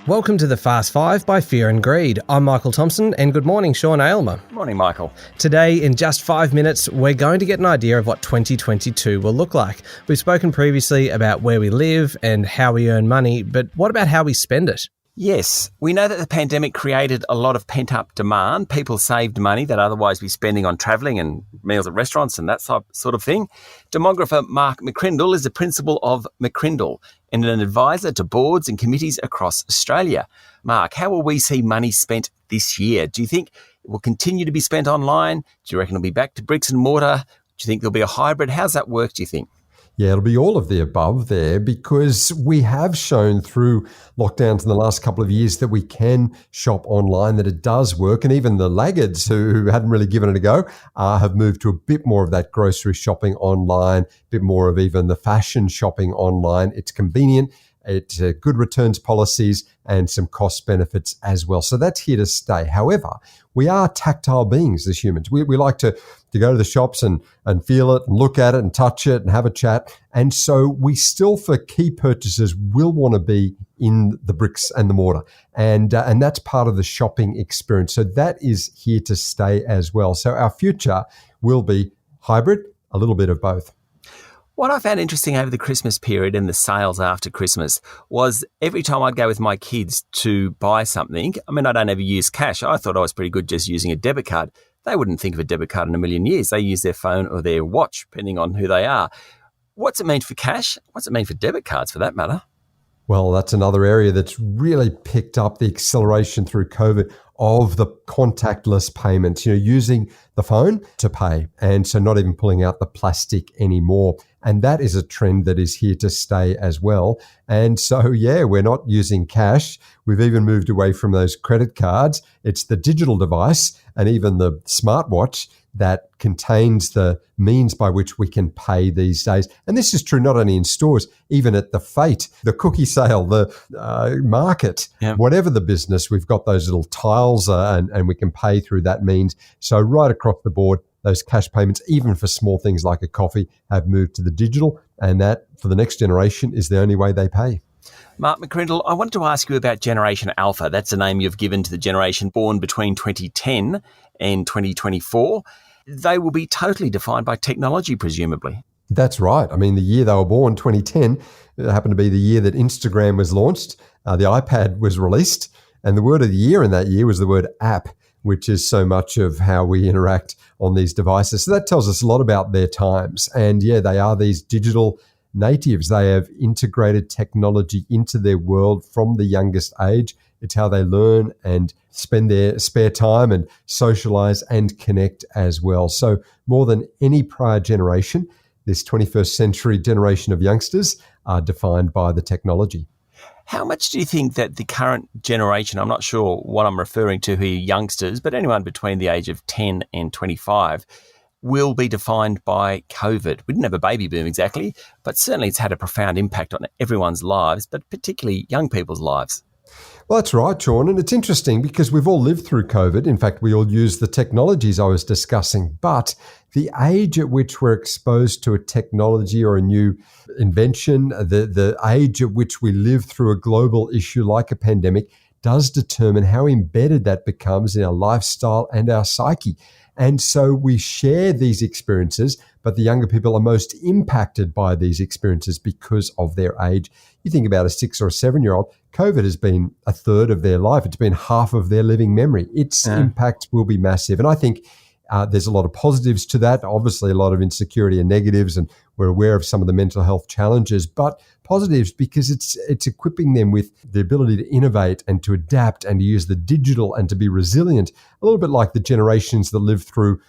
Welcome to the Fast Five by Fear and Greed. I'm Michael Thompson, and good morning, Sean Aylmer. Morning, Michael. Today, in just 5 minutes, we're going to get an idea of what 2022 will look like. We've spoken previously about where we live and how we earn money, but what about how we spend it? Yes, we know that the pandemic created a lot of pent-up demand. People saved money that otherwise be spending on travelling and meals at restaurants and that sort of thing. Demographer Mark McCrindle is the principal of McCrindle and an advisor to boards and committees across Australia. Mark, how will we see money spent this year? Do you think it will continue to be spent online? Do you reckon it'll be back to bricks and mortar? Do you think there'll be a hybrid? How's that work, do you think? Yeah, it'll be all of the above there, because we have shown through lockdowns in the last couple of years that we can shop online, that it does work. And even the laggards who hadn't really given it a go have moved to a bit more of that grocery shopping online, a bit more of even the fashion shopping online. It's convenient. It's good returns policies and some cost benefits as well. So that's here to stay. However, we are tactile beings as humans. We like to go to the shops and feel it and look at it and touch it and have a chat. And so we still, for key purchases, will want to be in the bricks and the mortar. And that's part of the shopping experience. So that is here to stay as well. So our future will be hybrid, a little bit of both. What I found interesting over the Christmas period and the sales after Christmas was every time I'd go with my kids to buy something, I mean, I don't ever use cash. I thought I was pretty good just using a debit card. They wouldn't think of a debit card in a million years. They use their phone or their watch, depending on who they are. What's it mean for cash? What's it mean for debit cards, for that matter? Well, that's another area that's really picked up the acceleration through COVID of the contactless payments, using the phone to pay. And so not even pulling out the plastic anymore. And that is a trend that is here to stay as well. And so, yeah, we're not using cash. We've even moved away from those credit cards. It's the digital device and even the smartwatch that contains the means by which we can pay these days. And this is true not only in stores, even at the fete, the cookie sale, the market, whatever the business, we've got those little tiles and we can pay through that means. So right across the board, those cash payments, even for small things like a coffee, have moved to the digital. And that, for the next generation, is the only way they pay. Mark McCrindle, I wanted to ask you about Generation Alpha. That's the name you've given to the generation born between 2010 and 2024. They will be totally defined by technology, presumably. That's right. I mean, the year they were born, 2010, it happened to be the year that Instagram was launched, the iPad was released, and the word of the year in that year was the word app, which is so much of how we interact on these devices. So that tells us a lot about their times. And yeah, they are these digital natives. They have integrated technology into their world from the youngest age. It's how they learn and spend their spare time and socialize and connect as well. So more than any prior generation, this 21st century generation of youngsters are defined by the technology. How much do you think that the current generation, I'm not sure what I'm referring to here, youngsters, but anyone between the age of 10 and 25, will be defined by COVID? We didn't have a baby boom exactly, but certainly it's had a profound impact on everyone's lives, but particularly young people's lives. Well, that's right, Sean. And it's interesting because we've all lived through COVID. In fact, we all use the technologies I was discussing. But the age at which we're exposed to a technology or a new invention, the age at which we live through a global issue like a pandemic, does determine how embedded that becomes in our lifestyle and our psyche. And so we share these experiences, but the younger people are most impacted by these experiences because of their age. You think about a 6 or a 7-year-old, COVID has been a third of their life. It's been half of their living memory. Its impact will be massive. And I think there's a lot of positives to that, obviously a lot of insecurity and negatives, and we're aware of some of the mental health challenges, but positives because it's equipping them with the ability to innovate and to adapt and to use the digital and to be resilient, a little bit like the generations that lived through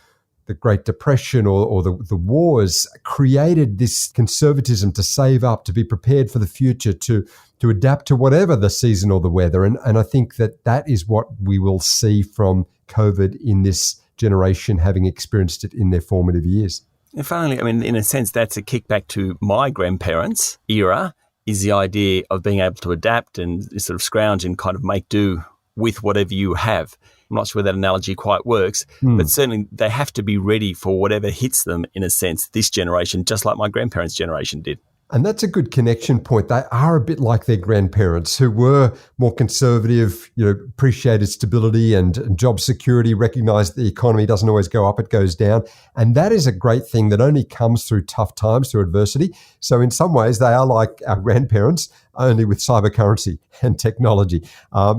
the Great Depression or the wars, created this conservatism to save up, to be prepared for the future, to adapt to whatever the season or the weather. And I think that is what we will see from COVID in this generation, having experienced it in their formative years. If only, I mean, in a sense, that's a kickback to my grandparents' era, is the idea of being able to adapt and sort of scrounge and kind of make do with whatever you have. I'm not sure that analogy quite works, but certainly they have to be ready for whatever hits them, in a sense, this generation, just like my grandparents' generation did. And that's a good connection point. They are a bit like their grandparents who were more conservative, appreciated stability and job security, recognized the economy doesn't always go up, it goes down. And that is a great thing that only comes through tough times, through adversity. So in some ways, they are like our grandparents, only with cyber currency and technology. I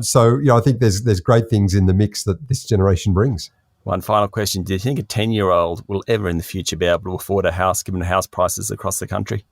think there's great things in the mix that this generation brings. One final question. Do you think a 10-year-old will ever in the future be able to afford a house given house prices across the country?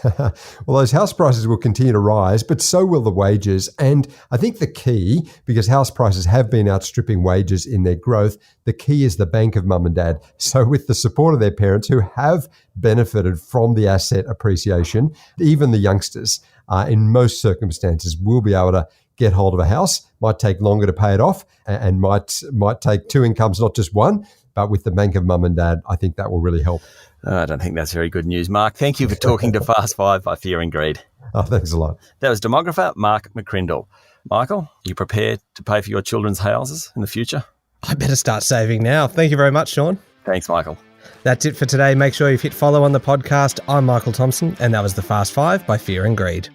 Well, those house prices will continue to rise, but so will the wages. And I think the key, because house prices have been outstripping wages in their growth, the key is the bank of mum and dad. So with the support of their parents who have benefited from the asset appreciation, even the youngsters, in most circumstances, will be able to get hold of a house. Might take longer to pay it off and might take two incomes, not just one. But with the bank of mum and dad, I think that will really help. I don't think that's very good news, Mark. Thank you for talking to Fast Five by Fear and Greed. Oh, thanks a lot. That was demographer Mark McCrindle. Michael, are you prepared to pay for your children's houses in the future? I better start saving now. Thank you very much, Sean. Thanks, Michael. That's it for today. Make sure you've hit follow on the podcast. I'm Michael Thompson, and that was the Fast Five by Fear and Greed.